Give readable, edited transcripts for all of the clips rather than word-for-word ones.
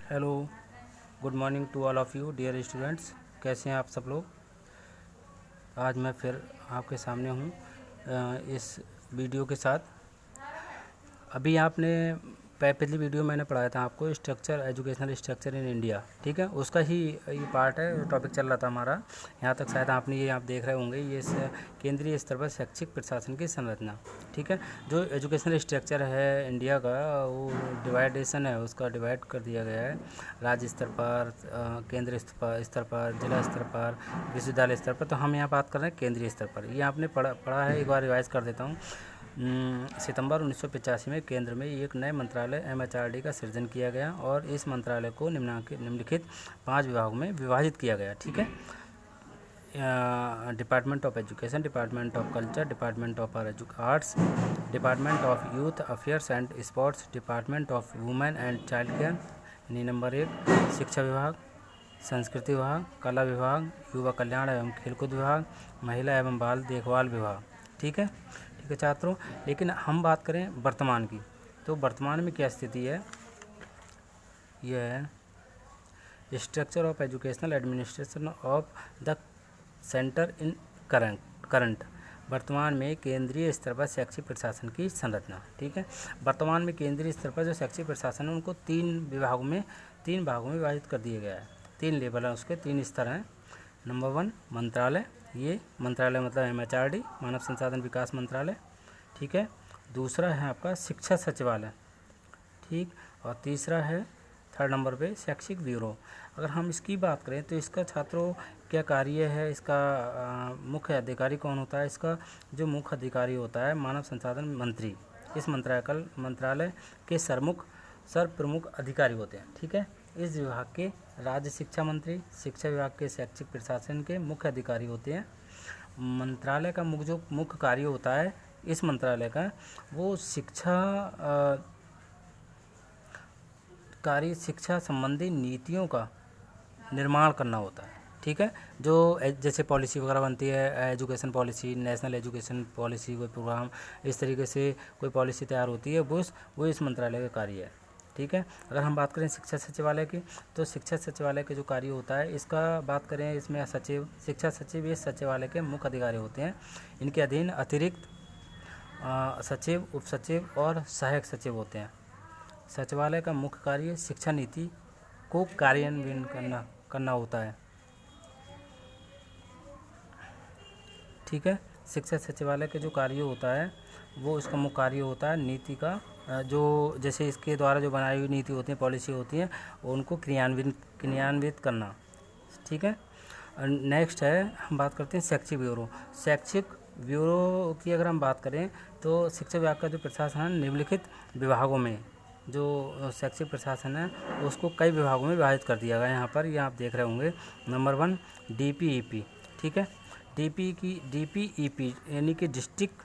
Hello, good morning to all of you dear students. कैसे हैं आप सब लोग। आज मैं फिर आपके सामने हूँ इस वीडियो के साथ। अभी आपने पिछली वीडियो मैंने पढ़ाया था आपको structure, educational structure in India, ठीक है। उसका ही ये पार्ट है, टॉपिक चल रहा था हमारा। यहाँ तक शायद आपने ये आप देख रहे होंगे, ये केंद्रीय स्तर पर शैक्षिक प्रशासन की संरचना, ठीक है। जो एजुकेशनल स्ट्रक्चर है इंडिया का, वो डिवाइडेशन है, उसका डिवाइड कर दिया गया है राज्य स्तर पर, केंद्र स्तर पर, जिला स्तर पर, विश्वविद्यालय स्तर पर। तो हम यहाँ बात कर रहे हैं केंद्रीय स्तर पर। ये आपने पढ़ा है, एक बार रिवाइज कर देता हूँ। सितंबर 1985 में केंद्र में एक नए मंत्रालय MHRD का सृजन किया गया और इस मंत्रालय को निम्नलिखित 5 विभागों में विभाजित किया गया, ठीक है। Department of education, department of culture, department of arts, department of youth affairs and sports, department of women and child care, यानी नंबर 1। शिक्षा विभाग, संस्कृति विभाग, कला विभाग, युवा कल्याण एवं खेलकूद विभाग, महिला एवं बाल देखभाल विभाग, ठीक है छात्रों। लेकिन हम बात करें वर्तमान की, तो वर्तमान में क्या स्थिति है। यह है structure of educational administration of the centre in current. वर्तमान में केंद्रीय स्तर पर शैक्षिक प्रशासन की संरचना, ठीक है। वर्तमान में केंद्रीय स्तर पर जो शैक्षिक प्रशासन है उनको 3 भागों में विभाजित कर दिया गया है। 3 लेवल हैं उसके, 3 स्तर हैं। नंबर 1 मंत्रालय, ये मंत्रालय मतलब MHRD, मानव संसाधन विकास मंत्रालय, ठीक है। दूसरा है आपका शिक्षा सचिवालय, ठीक। और तीसरा है 3rd नंबर पे शैक्षिक ब्यूरो। अगर हम इसकी बात करें तो इसका छात्रों क्या कार्य है, इसका मुख्य अधिकारी कौन होता है। इसका जो मुख्य अधिकारी होता है मानव संसाधन मंत्री। इस मंत्रालय के प्रमुख अधिकारी होते हैं, ठीक है। इस विभाग के राज्य शिक्षा मंत्री, शिक्षा विभाग के शैक्षिक प्रशासन के मुख्य अधिकारी होते हैं। मंत्रालय का जो मुख्य कार्य होता है इस मंत्रालय का, वो शिक्षा संबंधी नीतियों का निर्माण करना होता है, ठीक है। जो जैसे पॉलिसी वगैरह बनती है, education policy, national education policy, कोई प्रोग्राम, इस तरीके से कोई पॉलिसी तैयार होती है, वो इस मंत्रालय का कार्य है, ठीक है। अगर हम बात करें शिक्षा सचिवालय की, तो शिक्षा सचिवालय के जो कार्य होता है इसका बात करें, इसमें शिक्षा सचिव इस सचिवालय के मुख्य अधिकारी होते हैं। इनके अधीन अतिरिक्त सचिव, उप सचिव और सहायक सचिव होते हैं। सचिवालय का मुख्य कार्य शिक्षा नीति को कार्यान्वयन करना होता है, ठीक है। शिक्षा सचिवालय के जो कार्य होता है वो इसका मुख्य कार्य होता है नीति का, जो जैसे इसके द्वारा जो बनाई हुई नीति होती है, पॉलिसी होती है, उनको क्रियान्वित करना, ठीक है। नेक्स्ट है, हम बात करते हैं शैक्षिक ब्यूरो। शैक्षिक ब्यूरो की अगर हम बात करें तो शिक्षा विभाग का जो प्रशासन है निम्नलिखित विभागों में, जो शैक्षिक प्रशासन है उसको कई विभागों में विभाजित कर दिया गया है। यहाँ पर ये आप देख रहे होंगे। नंबर 1 DPEP, ठीक है। DPEP यानी कि डिस्ट्रिक्ट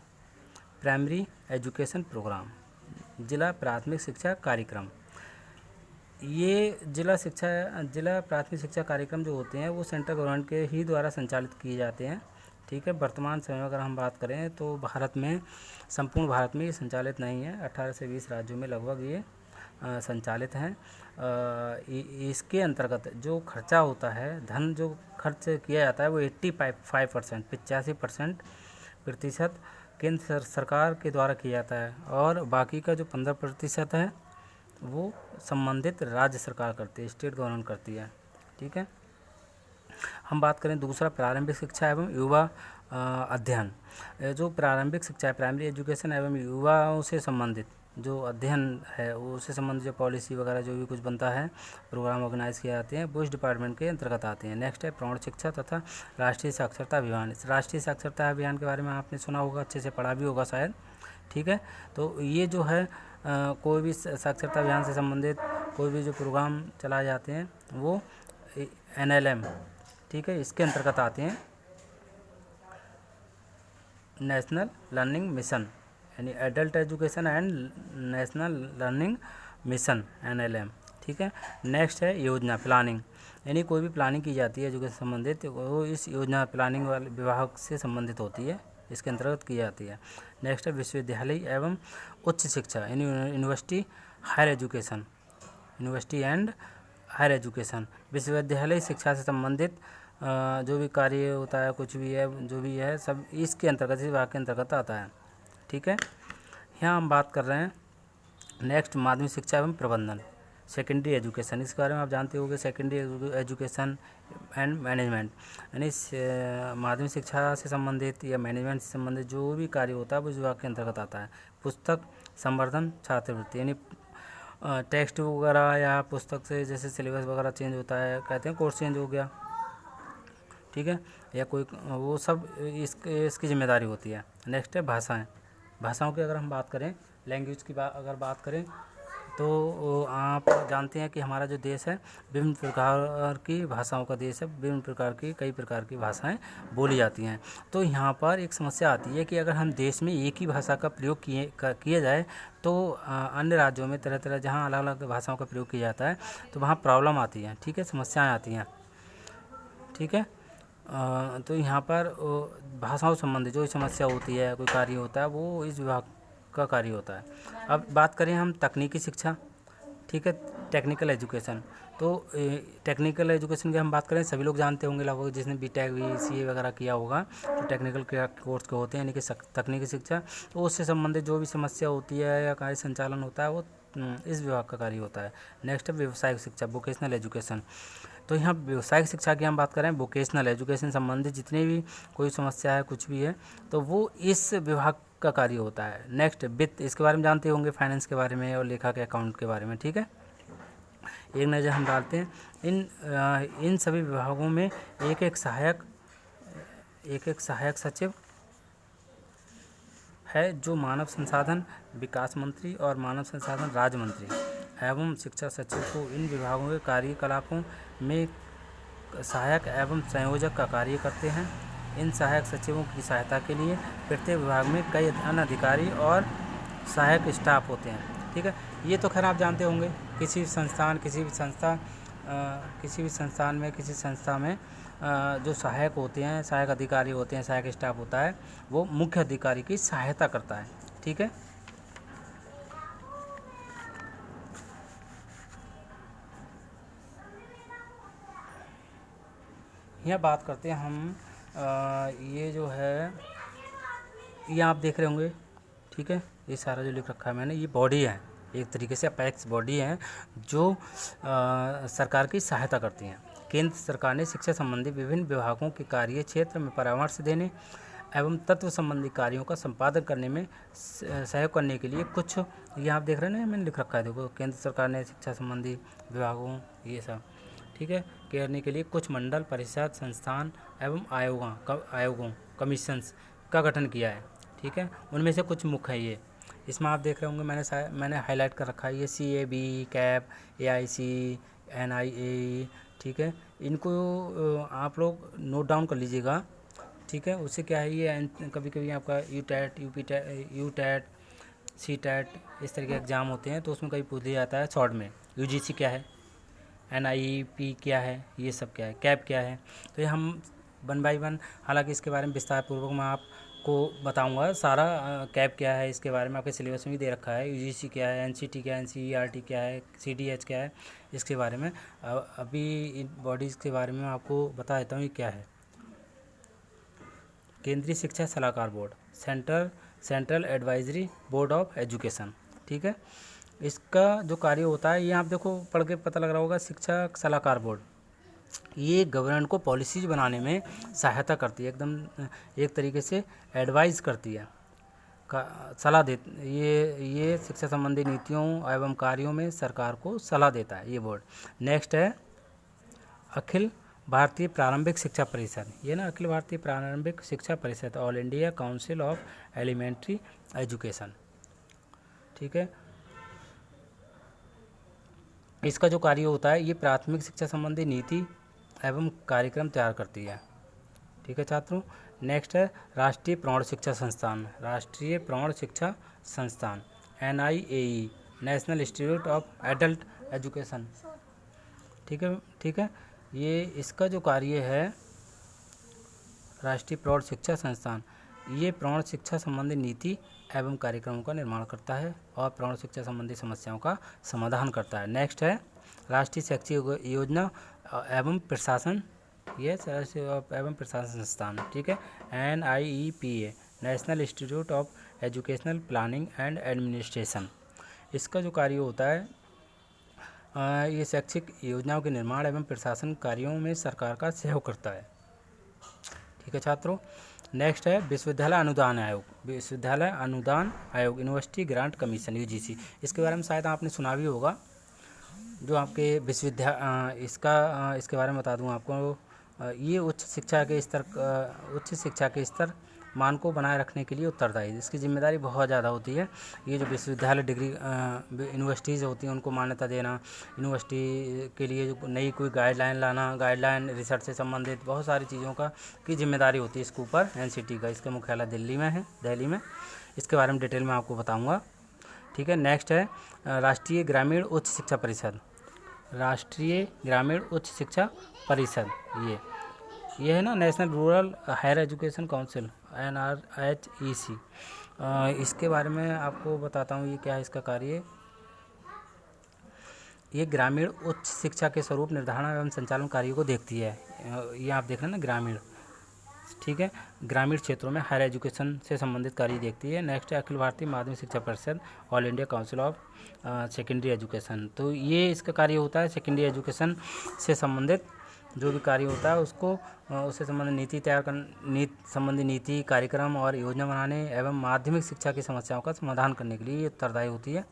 प्राइमरी एजुकेशन प्रोग्राम, जिला प्राथमिक शिक्षा कार्यक्रम। ये जिला प्राथमिक शिक्षा कार्यक्रम जो होते हैं वो सेंट्रल गवर्नमेंट के ही द्वारा संचालित किए जाते हैं, ठीक है। वर्तमान समय में अगर हम बात करें तो संपूर्ण भारत में ये संचालित नहीं है। 18 से 20 राज्यों में लगभग ये संचालित हैं। इसके अंतर्गत जो खर्चा होता है, धन जो खर्च किया जाता है वो 85% 85% केंद्र सरकार के द्वारा किया जाता है और बाकी का जो 15% है वो संबंधित राज्य सरकार करती है, स्टेट गवर्नमेंट करती है, ठीक है। हम बात करें दूसरा प्रारंभिक शिक्षा एवं युवा अध्ययन। जो प्रारंभिक शिक्षा है, प्राइमरी एजुकेशन एवं युवाओं से संबंधित जो अध्ययन है, उससे संबंधित जो पॉलिसी वगैरह जो भी कुछ बनता है, प्रोग्राम ऑर्गेनाइज किए जाते हैं, वो इस डिपार्टमेंट के अंतर्गत आते हैं। नेक्स्ट है प्रौढ़ शिक्षा तथा राष्ट्रीय साक्षरता अभियान। इस राष्ट्रीय साक्षरता अभियान के बारे में आपने सुना होगा, अच्छे से पढ़ा भी होगा शायद, ठीक है। तो ये जो है कोई भी साक्षरता अभियान से संबंधित कोई भी जो प्रोग्राम चलाए जाते हैं वो NLM, ठीक है, इसके अंतर्गत आते हैं। नेशनल लर्निंग मिशन यानी adult education and national learning mission NLM, ठीक है। नेक्स्ट है योजना प्लानिंग, यानी कोई भी प्लानिंग की जाती है एजुकेशन संबंधित, वो इस योजना प्लानिंग वाले विभाग से संबंधित होती है, इसके अंतर्गत की जाती है। नेक्स्ट है विश्वविद्यालय एवं उच्च शिक्षा यानी university higher education, university and higher education, विश्वविद्यालय शिक्षा से संबंधित जो भी कार्य होता है, कुछ भी है, जो भी है, सब इसके अंतर्गत, इस विभाग के अंतर्गत आता है। ठीक है, यहाँ हम बात कर रहे हैं नेक्स्ट माध्यमिक शिक्षा एवं प्रबंधन, सेकेंडरी एजुकेशन। इसके बारे में आप जानते होंगे, सेकेंडरी एजुकेशन एंड मैनेजमेंट, यानी माध्यमिक शिक्षा से संबंधित या मैनेजमेंट से संबंधित जो भी कार्य होता है वो इस विभाग के अंतर्गत आता है। पुस्तक संवर्धन, छात्रवृत्ति, यानी टेक्स्ट वगैरह या पुस्तक से जैसे सिलेबस वगैरह चेंज होता है, कहते हैं कोर्स चेंज हो गया, ठीक है, या कोई वो सब इसकी जिम्मेदारी होती है। नेक्स्ट है भाषाएं। भाषाओं की अगर हम बात करें, लैंग्वेज की अगर बात करें, तो आप जानते हैं कि हमारा जो देश है विभिन्न प्रकार की भाषाओं का देश है, विभिन्न प्रकार की कई प्रकार की भाषाएं बोली जाती हैं। तो यहाँ पर एक समस्या आती है कि अगर हम देश में एक ही भाषा का प्रयोग किया जाए तो अन्य राज्यों में तरह तरह जहाँ अलग अलग भाषाओं का प्रयोग किया जाता है तो वहाँ प्रॉब्लम आती है, ठीक है, समस्याएँ आती हैं। ठीक है, तो यहाँ पर भाषाओं संबंधित जो समस्या होती है, कोई कार्य होता है, वो इस विभाग का कार्य होता है। अब बात करें हम तकनीकी शिक्षा, ठीक है, टेक्निकल एजुकेशन। तो टेक्निकल एजुकेशन की हम बात करें, सभी लोग जानते होंगे लगभग जिसने बीटेक बीसीए वगैरह किया होगा, तो टेक्निकल कोर्स के होते हैं, यानी कि तकनीकी शिक्षा। तो उससे संबंधित जो भी समस्या होती है या कार्य संचालन होता है वो इस विभाग का कार्य होता है। नेक्स्ट है व्यावसायिक शिक्षा, वोकेशनल एजुकेशन। तो यहाँ व्यावसायिक शिक्षा की हम बात करें, वोकेशनल एजुकेशन संबंधित जितनी भी कोई समस्या है, कुछ भी है, तो वो इस विभाग का कार्य होता है। नेक्स्ट वित्त, इसके बारे में जानते होंगे, फाइनेंस के बारे में और लेखा के अकाउंट के बारे में। ठीक है, एक नज़र हम डालते हैं इन सभी विभागों में एक एक सहायक सचिव है जो मानव संसाधन विकास मंत्री और मानव संसाधन राज्य मंत्री एवं शिक्षा सचिव को इन विभागों के कार्यकलापों में सहायक एवं संयोजक का कार्य करते हैं। इन सहायक सचिवों की सहायता के लिए प्रत्येक विभाग में कई अन्य अधिकारी और सहायक स्टाफ होते हैं। ठीक है, ये तो खैर आप जानते होंगे, किसी भी संस्थान में किसी संस्था में जो सहायक होते हैं, सहायक अधिकारी होते हैं, सहायक स्टाफ होता है, वो मुख्य अधिकारी की सहायता करता है। ठीक है, यह बात करते हैं हम ये जो है, ये आप देख रहे होंगे, ठीक है, ये सारा जो लिख रखा है मैंने, ये बॉडी है, एक तरीके से अपेक्स बॉडी है जो सरकार की सहायता करती हैं। केंद्र सरकार ने शिक्षा संबंधी विभिन्न विभागों के कार्य क्षेत्र में परामर्श देने एवं तत्व संबंधी कार्यों का संपादन करने में सहयोग करने के लिए कुछ, ये आप देख रहे हैं ना, मैंने लिख रखा है, देखो, केंद्र सरकार ने शिक्षा संबंधी विभागों ये सब, ठीक है, करने के लिए कुछ मंडल, परिषद, संस्थान एवं आयोगों कमीशंस का गठन किया है। ठीक है, उनमें से कुछ मुख्य है ये, इसमें आप देख रहे होंगे, मैंने हाईलाइट कर रखा है, ये CAB, कैप, AIC, NIA, ठीक है, इनको आप लोग नोट डाउन कर लीजिएगा। ठीक है, उससे क्या है, ये कभी कभी आपका UTET, CTET इस तरह के एग्ज़ाम होते हैं, तो उसमें कभी पूछ लिया जाता है शॉर्ट में, UGC क्या है, NIEP क्या है, ये सब क्या है, कैप क्या है। तो ये हम 1 बाय 1, हालांकि इसके बारे में विस्तार पूर्वक मैं आपको बताऊंगा सारा, कैप क्या है इसके बारे में आपके सिलेबस में भी दे रखा है, UGC क्या है, NCT क्या है, NCERT क्या है, CDH क्या है, इसके बारे में अभी इन बॉडीज़ के बारे में आपको बता देता हूँ ये क्या है। केंद्रीय शिक्षा सलाहकार board, central advisory board of education. ठीक है, इसका जो कार्य होता है, ये आप देखो पढ़ के पता लग रहा होगा, शिक्षा सलाहकार बोर्ड, ये गवर्नमेंट को पॉलिसीज बनाने में सहायता करती है, एकदम एक तरीके से एडवाइस करती है, सलाह देती, ये शिक्षा संबंधी नीतियों एवं कार्यों में सरकार को सलाह देता है ये बोर्ड। नेक्स्ट है अखिल भारतीय प्रारंभिक शिक्षा परिषद, ये ना अखिल भारतीय प्रारंभिक शिक्षा परिषद, all India council of elementary education. ठीक है, इसका जो कार्य होता है, ये प्राथमिक शिक्षा संबंधी नीति एवं कार्यक्रम तैयार करती है। ठीक है छात्रों, नेक्स्ट है राष्ट्रीय प्रौढ़ शिक्षा संस्थान, NIAE, national institute of adult education. ठीक है, ये इसका जो कार्य है, राष्ट्रीय प्रौढ़ शिक्षा संस्थान, ये प्रौढ़ शिक्षा संबंधी नीति एवं कार्यक्रमों का निर्माण करता है और प्रौढ़ शिक्षा संबंधी समस्याओं का समाधान करता है। नेक्स्ट है राष्ट्रीय शैक्षिक योजना एवं प्रशासन, ये एवं प्रशासन संस्थान, ठीक है। NIEPA, national institute of educational planning and administration, इसका जो कार्य होता है ये शैक्षिक योजनाओं के निर्माण एवं प्रशासन कार्यों में सरकार का सहयोग करता है, ठीक है छात्रों। नेक्स्ट है विश्वविद्यालय अनुदान आयोग, विश्वविद्यालय अनुदान आयोग, यूनिवर्सिटी ग्रांट कमीशन, UGC, इसके बारे में शायद आपने सुना भी होगा। जो आपके इसके बारे में बता दूं आपको, ये उच्च शिक्षा के स्तर मान को बनाए रखने के लिए उत्तरदायी है। इसकी जिम्मेदारी बहुत ज़्यादा होती है। ये जो विश्वविद्यालय डिग्री यूनिवर्सिटीज़ होती हैं उनको मान्यता देना, यूनिवर्सिटी के लिए जो नई कोई गाइडलाइन लाना, गाइडलाइन रिसर्च से संबंधित बहुत सारी चीज़ों की जिम्मेदारी होती है इसके ऊपर NCT का। इसका मुख्यालय दिल्ली में है, दिल्ली में। इसके बारे में डिटेल में आपको बताऊँगा, ठीक है। नेक्स्ट है राष्ट्रीय ग्रामीण उच्च शिक्षा परिषद, राष्ट्रीय ग्रामीण उच्च शिक्षा परिषद, ये है ना, national rural higher education council, NRHEC। इसके बारे में आपको बताता हूँ ये क्या है इसका कार्य। ये ग्रामीण उच्च शिक्षा के स्वरूप निर्धारण एवं संचालन कार्यों को देखती है। ये आप देख रहे हैं ना, ग्रामीण, ठीक है, ग्रामीण क्षेत्रों में हायर एजुकेशन से संबंधित कार्य देखती है। नेक्स्ट है अखिल भारतीय माध्यमिक शिक्षा परिषद, all India council of secondary education. तो ये इसका कार्य होता है सेकेंडरी एजुकेशन से संबंधित जो भी कार्य होता है उससे संबंधित नीति तैयार करने, संबंधी नीति, कार्यक्रम और योजना बनाने एवं माध्यमिक शिक्षा की समस्याओं का समाधान करने के लिए ये उत्तरदायी होती है,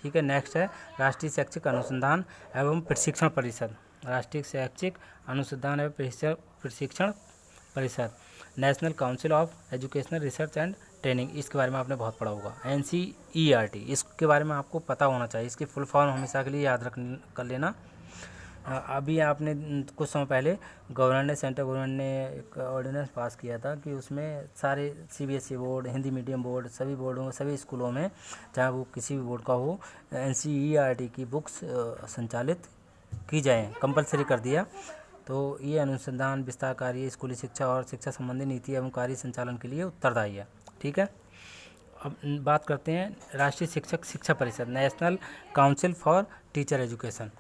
ठीक है। नेक्स्ट है राष्ट्रीय शैक्षिक अनुसंधान एवं प्रशिक्षण परिषद, राष्ट्रीय शैक्षिक अनुसंधान एवं प्रशिक्षण परिषद, national council of educational research and training. इसके बारे में आपने बहुत पढ़ा होगा, NCERT। इसके बारे में आपको पता होना चाहिए, इसकी फुल फॉर्म हमेशा के लिए याद कर लेना। अभी आपने कुछ समय पहले सेंट्रल गवर्नमेंट ने एक ऑर्डिनेंस पास किया था कि उसमें सारे CBSE board, Hindi medium board, सभी बोर्डों में, सभी स्कूलों में, चाहे वो किसी भी बोर्ड का हो, NCERT की बुक्स संचालित की जाए, कंपलसरी कर दिया। तो ये अनुसंधान, विस्तार कार्य, स्कूली शिक्षा और शिक्षा संबंधी नीति एवं कार्य संचालन के लिए उत्तरदायी है, ठीक है। अब बात करते हैं राष्ट्रीय शिक्षक शिक्षा परिषद, national council for teacher education.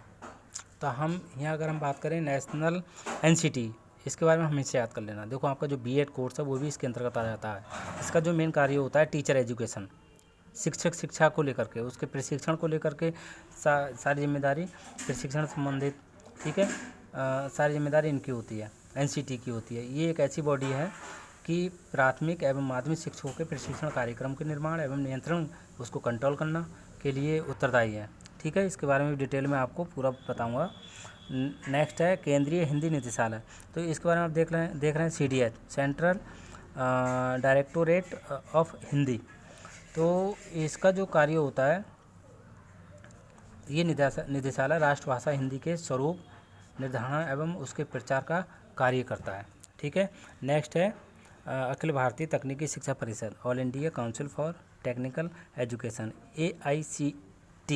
तो अगर हम बात करें नेशनल NCT, इसके बारे में हमेशा याद कर लेना। देखो आपका जो B.Ed कोर्स है वो भी इसके अंतर्गत आ जाता है। इसका जो मेन कार्य होता है टीचर एजुकेशन, शिक्षा को लेकर के, उसके प्रशिक्षण को लेकर के सारी जिम्मेदारी, प्रशिक्षण संबंधित, ठीक है, सारी जिम्मेदारी इनकी होती है, NCT की होती है। ये एक ऐसी बॉडी है कि प्राथमिक एवं माध्यमिक शिक्षकों के प्रशिक्षण कार्यक्रम के निर्माण एवं नियंत्रण, उसको कंट्रोल करना के लिए उत्तरदायी है, ठीक है। इसके बारे में डिटेल में आपको पूरा बताऊंगा। नेक्स्ट है केंद्रीय हिंदी निदेशालय। तो इसके बारे में आप देख रहे हैं CDH, central directorate of Hindi. तो इसका जो कार्य होता है, ये निदेशालय राष्ट्रभाषा हिंदी के स्वरूप निर्धारण एवं उसके प्रचार का कार्य करता है, ठीक है। नेक्स्ट है अखिल भारतीय तकनीकी शिक्षा परिषद, all India council for technical education, AICT।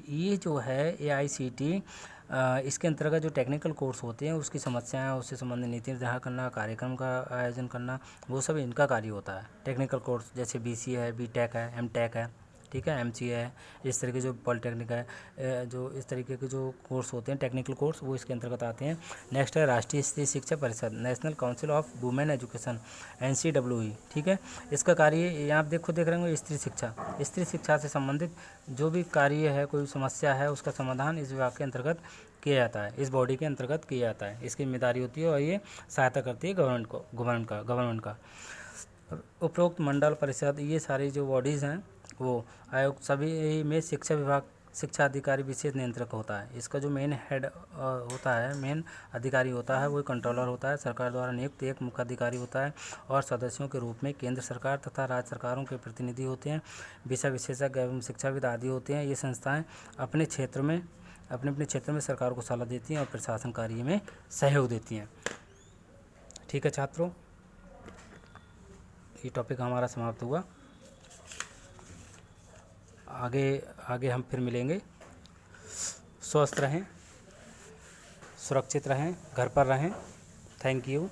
ये जो है AICT, इसके अंतर्गत जो टेक्निकल कोर्स होते हैं उसकी समस्याएं, उससे संबंधित नीति निर्धारण करना, कार्यक्रम का आयोजन करना, वो सब इनका कार्य होता है। टेक्निकल कोर्स जैसे BCA है, BTech है, MTech है, ठीक है, MCA है, इस तरीके जो पॉलिटेक्निक है, जो इस तरीके के जो कोर्स होते हैं टेक्निकल कोर्स, वो इसके अंतर्गत आते हैं। नेक्स्ट है राष्ट्रीय स्त्री शिक्षा परिषद, national council of women education, NCWE, ठीक है। इसका कार्य यहाँ आप देख रहे होंगे, स्त्री शिक्षा से संबंधित जो भी कार्य है, कोई समस्या है, उसका समाधान इस विभाग के अंतर्गत किया जाता है, इस बॉडी के अंतर्गत किया जाता है, इसकी जिम्मेदारी होती है और ये सहायता करती है गवर्नमेंट का। उपरोक्त मंडल परिषद, ये सारी जो बॉडीज़ हैं, वो आयोग सभी में शिक्षा विभाग शिक्षा अधिकारी विशेष नियंत्रक होता है। इसका जो मेन हेड होता है, मेन अधिकारी होता है, वो कंट्रोलर होता है। सरकार द्वारा नियुक्त एक मुख्य अधिकारी होता है और सदस्यों के रूप में केंद्र सरकार तथा राज्य सरकारों के प्रतिनिधि होते हैं, विषय विशेषज्ञ एवं शिक्षाविद आदि होते हैं। ये संस्थाएं अपने अपने क्षेत्र में सरकार को सलाह देती हैं और प्रशासन कार्य में सहयोग देती हैं, ठीक है छात्रों। ये टॉपिक हमारा समाप्त हुआ। आगे हम फिर मिलेंगे। स्वस्थ रहें, सुरक्षित रहें, घर पर रहें। Thank you.